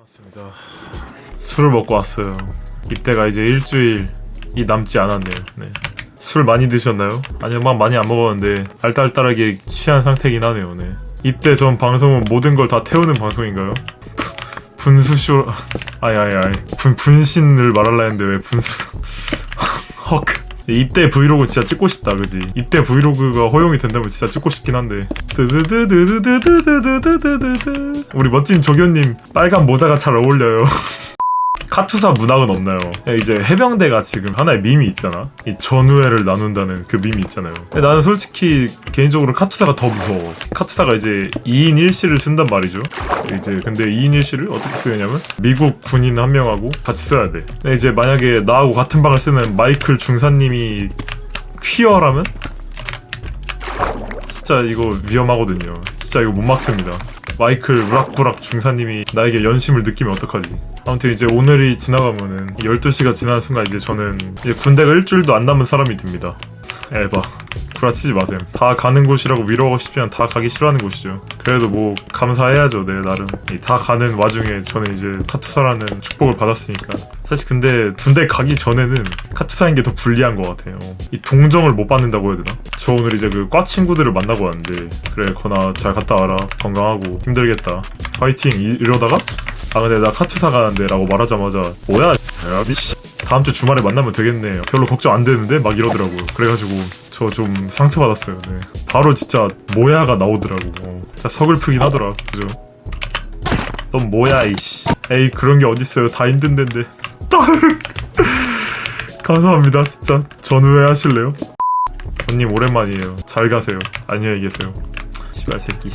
맞습니다. 술을 먹고 왔어요. 입대가 이제 일주일이 남지 않았네요. 네. 술 많이 드셨나요? 아니요, 막 많이 안 먹었는데 알딸딸하게 취한 상태긴 하네요. 네. 입대 전 방송은 모든 걸 다 태우는 방송인가요? 분수쇼... 아이 분신을 말하려 했는데 왜 분수... 헉. 입대 브이로그 진짜 찍고 싶다, 그지? 입대 브이로그가 허용이 된다면 진짜 찍고 싶긴 한데. 우리 멋진 조교님 빨간 모자가 잘 어울려요. 카투사 문학은 없나요? 이제 해병대가 지금 하나의 밈이 있잖아. 이 전우회를 나눈다는 그 밈이 있잖아요. 나는 솔직히 개인적으로 카투사가 더 무서워. 카투사가 이제 2인 1실을 쓴단 말이죠. 이제 근데 2인 1실을 어떻게 쓰냐면 미국 군인 한 명하고 같이 써야 돼. 근데 이제 만약에 나하고 같은 방을 쓰는 마이클 중사님이 퀴어라면 진짜 이거 위험하거든요. 진짜 이거 못 막습니다. 마이클 우락부락 중사님이 나에게 연심을 느끼면 어떡하지? 아무튼 이제 오늘이 지나가면은 12시가 지나는 순간 이제 저는 이제 군대가 일주일도 안 남은 사람이 됩니다. 에바. 구라치지 마셈. 다 가는 곳이라고 위로하고 싶지만 다 가기 싫어하는 곳이죠. 그래도 뭐 감사해야죠. 네, 나름. 다 가는 와중에 저는 이제 카투사라는 축복을 받았으니까. 사실 근데 군대 가기 전에는 카투사인 게 더 불리한 것 같아요. 이 동정을 못 받는다고 해야 되나? 저 오늘 이제 그 과 친구들을 만나고 왔는데, 그래 건아 잘 갔다 와라. 건강하고 힘들겠다. 파이팅 이러다가 아 근데 나 카투사 가는데 라고 말하자마자 뭐야 야 미씨 다음 주 주말에 만나면 되겠네. 별로 걱정 안 되는데 막 이러더라고요. 그래가지고 저 좀 상처받았어요. 네. 바로 진짜 뭐야가 나오더라고. 진짜 서글프긴 하더라. 그죠? 넌 뭐야 이씨. 에이 그런 게 어딨어요. 다 힘든 데인데. 감사합니다. 진짜 전후회 하실래요? 언님 오랜만이에요. 잘 가세요. 안녕히 계세요. 씨발 새끼.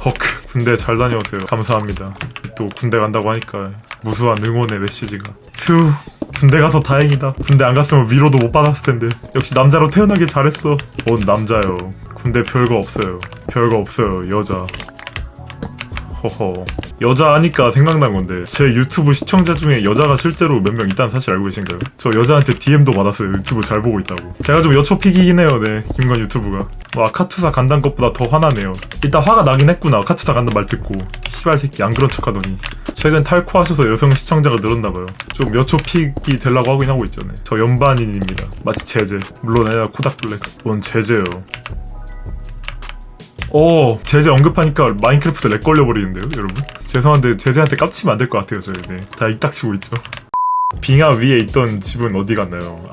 헉. 군대 잘 다녀오세요. 감사합니다. 또 군대 간다고 하니까 무수한 응원의 메시지가. 휴. 군대 가서 다행이다. 군대 안 갔으면 위로도 못 받았을 텐데. 역시 남자로 태어나길 잘했어. 뭔 남자요. 군대 별거 없어요. 별거 없어요. 여자. 허허. 여자 하니까 생각난 건데 제 유튜브 시청자 중에 여자가 실제로 몇 명 있다는 사실 알고 계신가요? 저 여자한테 DM도 받았어요. 유튜브 잘 보고 있다고. 제가 좀 여초픽이긴 해요. 네, 김건 유튜브가. 와 카투사 간다는 것보다 더 화나네요. 일단 화가 나긴 했구나. 카투사 간다는 말 듣고. 씨발 새끼 안 그런 척하더니. 최근 탈코하셔서 여성 시청자가 늘었나봐요. 좀 여초픽이 되려고 하긴 하고 있잖아요. 저 연반인입니다. 마치 제재. 물론 아니라 코닥블랙. 뭔 제재요. 제재 언급하니까 마인크래프트 렉 걸려버리는데요, 여러분? 죄송한데 제재한테 깝치면 안 될 것 같아요, 저희. 네. 다 입닥치고 있죠. 빙하 위에 있던 집은 어디 갔나요?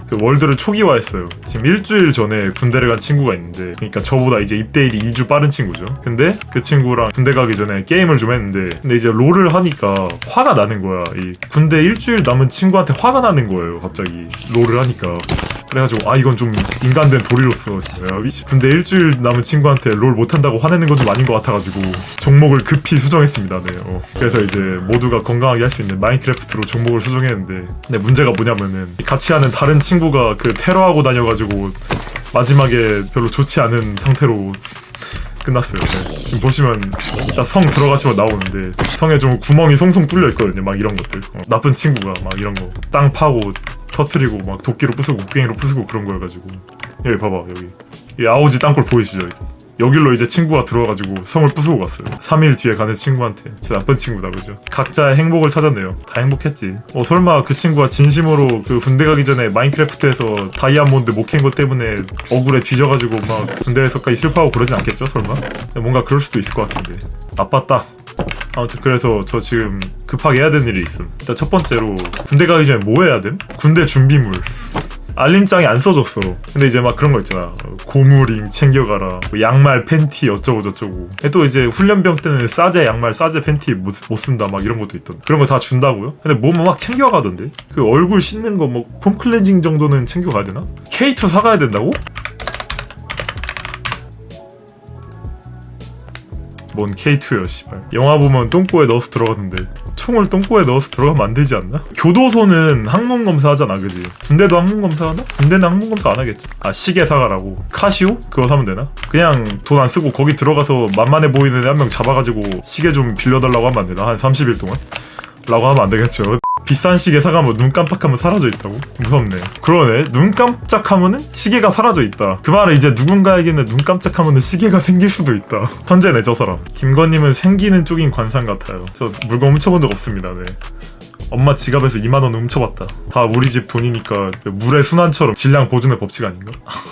그 월드를 초기화했어요. 지금 일주일 전에 군대를 간 친구가 있는데, 그러니까 저보다 이제 입대일이 2주 빠른 친구죠. 근데 그 친구랑 군대 가기 전에 게임을 좀 했는데, 근데 이제 롤을 하니까 화가 나는 거야. 이 군대 일주일 남은 친구한테 화가 나는 거예요, 갑자기. 롤을 하니까. 그래가지고 이건 좀 인간된 도리로서 군대 일주일 남은 친구한테 롤 못한다고 화내는 건 좀 아닌 것 같아가지고 종목을 급히 수정했습니다. 네. 그래서 이제 모두가 건강하게 할 수 있는 마인크래프트로 종목을 수정했는데, 근데 문제가 뭐냐면은 같이 하는 다른 친구가 그 테러하고 다녀가지고 마지막에 별로 좋지 않은 상태로 끝났어요. 네. 지금 보시면 일단 성 들어가시면 나오는데 성에 좀 구멍이 송송 뚫려 있거든요. 막 이런 것들. 나쁜 친구가 막 이런 거 땅 파고 터트리고 막 도끼로 부수고 곡괭이로 부수고 그런 거여가지고. 여기 봐봐 여기 이 아오지 땅굴 보이시죠? 여길로 이제 친구가 들어와가지고 성을 부수고 갔어요. 3일 뒤에 가는 친구한테. 진짜 나쁜 친구다, 그죠? 각자의 행복을 찾았네요. 다 행복했지. 설마 그 친구가 진심으로 그 군대 가기 전에 마인크래프트에서 다이아몬드 못 캔 것 때문에 억울해 뒤져가지고 막 군대에서까지 슬퍼하고 그러진 않겠죠, 설마? 뭔가 그럴 수도 있을 것 같은데. 나빴다. 아무튼 그래서 저 지금 급하게 해야 되는 일이 있음. 일단 첫 번째로 군대 가기 전에 뭐 해야 됨? 군대 준비물. 알림장이 안 써졌어. 근데 이제 막 그런 거 있잖아. 고무링 챙겨가라. 양말, 팬티 어쩌고 저쩌고. 또 이제 훈련병 때는 싸제 양말, 싸제 팬티 못 쓴다 막 이런 것도 있던. 그런 거 다 준다고요? 근데 뭐 막 챙겨가던데? 그 얼굴 씻는 거 뭐 폼 클렌징 정도는 챙겨가야 되나? K2 사가야 된다고? 뭔 K2요 씨발. 영화 보면 똥꼬에 넣어서 들어가던데 총을 똥꼬에 넣어서 들어가면 안 되지 않나? 교도소는 항문검사 하잖아, 그지? 군대도 항문검사 하나? 군대는 항문검사 안 하겠지. 시계 사가라고. 카시오? 그거 사면 되나? 그냥 돈 안 쓰고 거기 들어가서 만만해 보이는 애 한 명 잡아가지고 시계 좀 빌려달라고 하면 안 되나? 한 30일 동안? 라고 하면 안 되겠죠. 비싼 시계 사가면 눈 깜빡하면 사라져 있다고? 무섭네. 그러네. 눈 깜짝하면은 시계가 사라져 있다. 그 말은 이제 누군가에게는 눈 깜짝하면은 시계가 생길 수도 있다. 천재네 저 사람. 김건님은 생기는 쪽인 관상 같아요. 저 물건 훔쳐본 적 없습니다. 네. 엄마 지갑에서 2만원 훔쳐봤다. 다 우리 집 돈이니까 물의 순환처럼 질량 보존의 법칙 아닌가?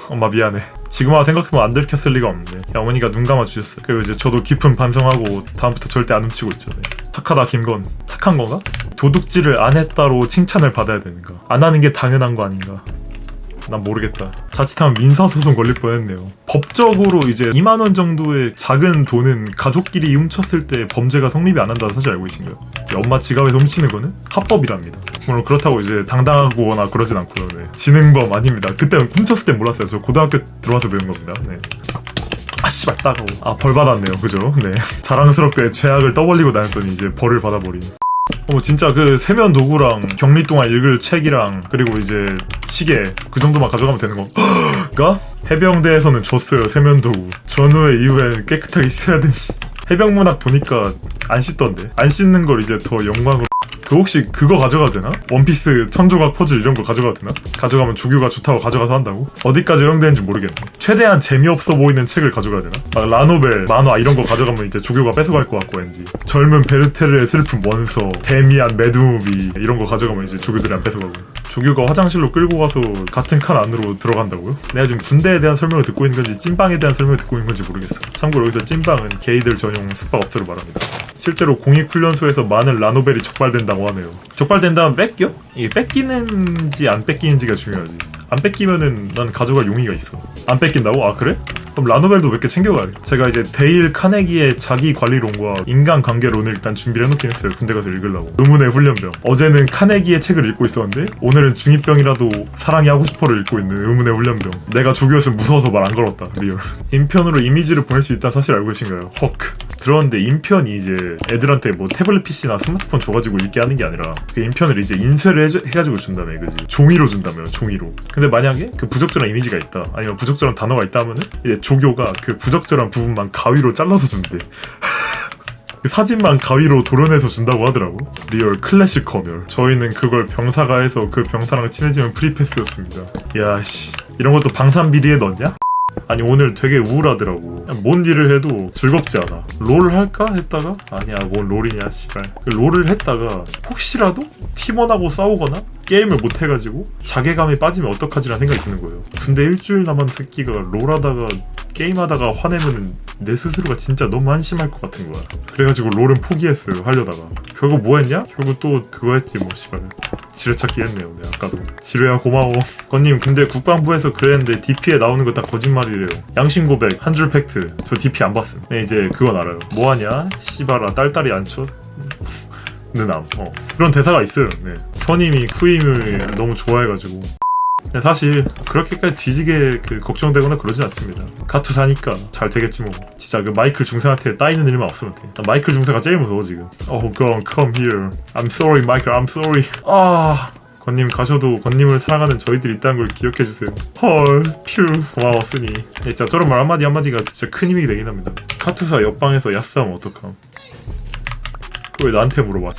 엄마 미안해. 지금 와서 생각해보면 안 들켰을 리가 없는데 어머니가 눈 감아주셨어요. 그리고 이제 저도 깊은 반성하고 다음부터 절대 안 훔치고 있죠. 네. 착하다 김건. 착한 건가? 도둑질을 안 했다로 칭찬을 받아야 되는가? 안 하는 게 당연한 거 아닌가? 난 모르겠다. 자칫하면 민사소송 걸릴 뻔했네요. 법적으로 이제 2만원 정도의 작은 돈은 가족끼리 훔쳤을 때 범죄가 성립이 안 한다는 사실 알고 계신가요? 엄마 지갑에서 훔치는 거는 합법이랍니다. 물론 그렇다고 이제 당당하거나 그러진 않고요. 네. 지능범 아닙니다. 그때 훔쳤을 땐 몰랐어요. 저 고등학교 들어와서 배운 겁니다. 네. 아 씨발 따가워. 아 벌 받았네요. 그죠? 네. 자랑스럽게 죄악을 떠벌리고 다녔더니 이제 벌을 받아버린. 진짜 그 세면 도구랑 격리 동안 읽을 책이랑 그리고 이제 시계 그 정도만 가져가면 되는 건가? 해병대에서는 줬어요 세면 도구. 전후에 이후엔 깨끗하게 씻어야 되니. 해병문학 보니까 안 씻던데. 안 씻는 걸 이제 더 영광으로. 그 혹시 그거 가져가도 되나? 원피스 천조각 퍼즐 이런 거 가져가도 되나? 가져가면 조교가 좋다고 가져가서 한다고? 어디까지 허용되는지 모르겠네. 최대한 재미없어 보이는 책을 가져가야 되나? 막 라노벨, 만화 이런 거 가져가면 이제 조교가 뺏어갈 것 같고 왠지. 젊은 베르테르의 슬픈 원서, 데미안 매드무비 이런 거 가져가면 이제 조교들이 안 뺏어가고. 조교가 화장실로 끌고 가서 같은 칸 안으로 들어간다고요? 내가 지금 군대에 대한 설명을 듣고 있는 건지 찐빵에 대한 설명을 듣고 있는 건지 모르겠어. 참고로 여기서 찐빵은 게이들 전용 숙박업소를 말합니다. 실제로 공익훈련소에서 많은 라노벨이 적발된다고 하네요. 적발된다면 뺏겨? 이게 뺏기는지 안 뺏기는지가 중요하지. 안 뺏기면은 난 가져갈 용의가 있어. 안 뺏긴다고? 아 그래? 그럼 라노벨도 몇 개 챙겨가야 돼. 제가 이제 데일 카네기의 자기관리론과 인간관계론을 일단 준비를 해놓긴 했어요. 군대 가서 읽으려고. 의문의 훈련병. 어제는 카네기의 책을 읽고 있었는데 오늘은 중2병이라도 사랑이 하고 싶어를 읽고 있는 의문의 훈련병. 내가 조교였으면 무서워서 말 안 걸었다. 리얼. 인편으로 이미지를 보낼 수 있다는 사실 알고 계신가요? 헉. 들었는데 인편이 이제 애들한테 뭐 태블릿 PC나 스마트폰 줘가지고 읽게 하는 게 아니라 그 인편을 이제 인쇄를 해가지고 준다며. 그지? 종이로 준다며. 종이로. 근데 만약에 그 부적절한 이미지가 있다 아니면 부적절한 단어가 있다면은 이제 조교가 그 부적절한 부분만 가위로 잘라서 준대. 그 사진만 가위로 도려내서 준다고 하더라고. 리얼 클래식 검열. 저희는 그걸 병사가 해서 그 병사랑 친해지면 프리패스였습니다. 야씨 이런 것도 방산비리에 넣냐? 아니 오늘 되게 우울하더라고. 뭔 일을 해도 즐겁지 않아. 롤 할까? 했다가 아니야 뭔 롤이냐 씨발. 롤을 했다가 혹시라도 팀원하고 싸우거나 게임을 못해가지고 자괴감에 빠지면 어떡하지라는 생각이 드는 거예요. 근데 일주일 남은 새끼가 롤하다가 게임하다가 화내면은 내 스스로가 진짜 너무 한심할 것 같은 거야. 그래가지고 롤은 포기했어요. 하려다가 결국 뭐 했냐? 결국 또 그거 했지 뭐 씨발. 지뢰찾기 했네요. 네, 아까도. 지뢰야 고마워. 건님 근데 국방부에서 그랬는데 DP에 나오는 거 다 거짓말이래요. 양심 고백 한 줄 팩트. 저 DP 안 봤음. 네 이제 그건 알아요. 뭐하냐? 씨발아 딸딸이 안 쳐? 느남. 그런 대사가 있어요. 네. 선임이 쿠임을 너무 좋아해가지고. 근데 사실 그렇게까지 뒤지게 걱정되거나 그러진 않습니다. 가투 사니까 잘 되겠지 뭐. 진짜 그 마이클 중생한테 따이는 일만 없으면 돼. 난 마이클 중생가 제일 무서워 지금. Oh God, come here. I'm sorry, Michael. I'm sorry. 건님 가셔도 건님을 사랑하는 저희들이 있다는 걸 기억해주세요. 헐, 퓨. 고마워, 쓰니. 진짜 저런 말 한마디가 진짜 큰 힘이 되긴 합니다. 카투사 옆방에서 야스하면 어떡함? 왜 나한테 물어봐.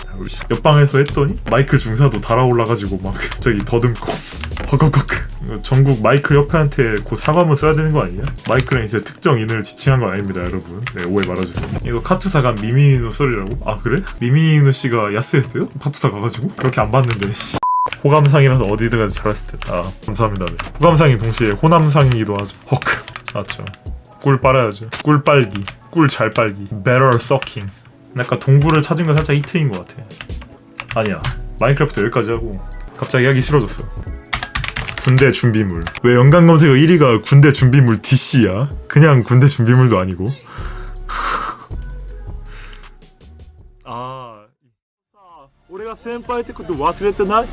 옆방에서 했더니 마이클 중사도 달아올라가지고 막 갑자기 더듬고 허걱걱. 전국 마이클 협회한테 곧 사과문 써야 되는 거 아니냐? 마이클은 이제 특정 인을 지칭한 건 아닙니다 여러분. 네 오해 말아주세요. 이거 카투사가 미미누 소리라고? 아 그래? 미미누 씨가 야스했대요? 카투사 가가지고? 그렇게 안 봤는데 씨. 호감상이라서 어디든 가서 잘했을 듯. 아 감사합니다. 네. 호감상이 동시에 호남상이기도 하죠. 헉 맞죠. 꿀 빨아야죠. 꿀 빨기. 꿀 잘 빨기. Better sucking. 약간 동굴을 찾은 건 살짝 히트인 것 같아. 아니야 마인크래프트 여기까지 하고 갑자기 하기 싫어졌어. 군대 준비물. 왜 연관 검색어 1위가 군대 준비물 DC야? 그냥 군대 준비물도 아니고. 아 우리가 센파이 때 것도忘れてない?